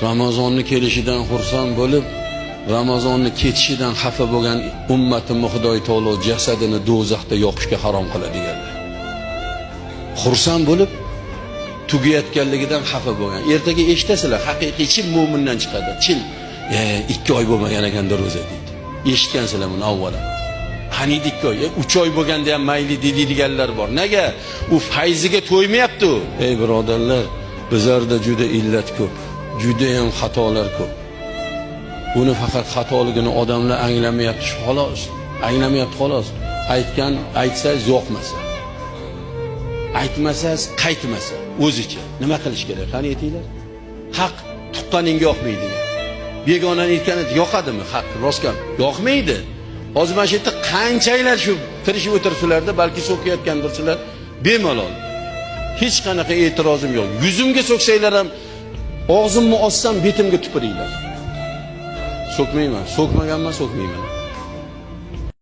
Ramazonni kelishidan xursand bo'lib, Ramazonni ketishidan xafa bo'lgan ummatimni Xudoy taolo jasadini do'zaxda yoqishga harom qiladiganlar. Xursand bo'lib, tugayotganligidan xafa bo'lgan. Ertaga eshitasizlar, haqiqiy chin mo'mindan chiqadi. Chin 2 oy bo'lmagan ekanda ro'za deydi. Eshitgansizlar buni avvalo. Qaniydi 2 oy, 3 oy bo'lganda ham mayli deydiganlar bor. Nega? U fayziga to'ymayapti. Ey birodarlar, bizlarda juda illat ko'p, juda ham xatolar ko'p. Buni faqat xatoligini odamlar anglamayapti xolos. Anglamayapti xolos. Aytsangiz yo'qmasa. Aytmasangiz qaytmasa, o'zicha nima qilish kerak? Qani aytinglar. Haq tuqqaningga yoqmaydi. Begonaning aytgani yoqadimi? Haq rostgan yoqmaydi. Hozir mana shu yerda qanchaylar shu tirishib o'tiribsizlarda, balki so'kayotgandirsizlar, bemalol. Hech qanaqa e'tirozim yo'q. Yuzimga so'ksanglar ham og'zimni ochsam betimga tupiringlar. So'kmayman, so'kmaganman, so'kmayman.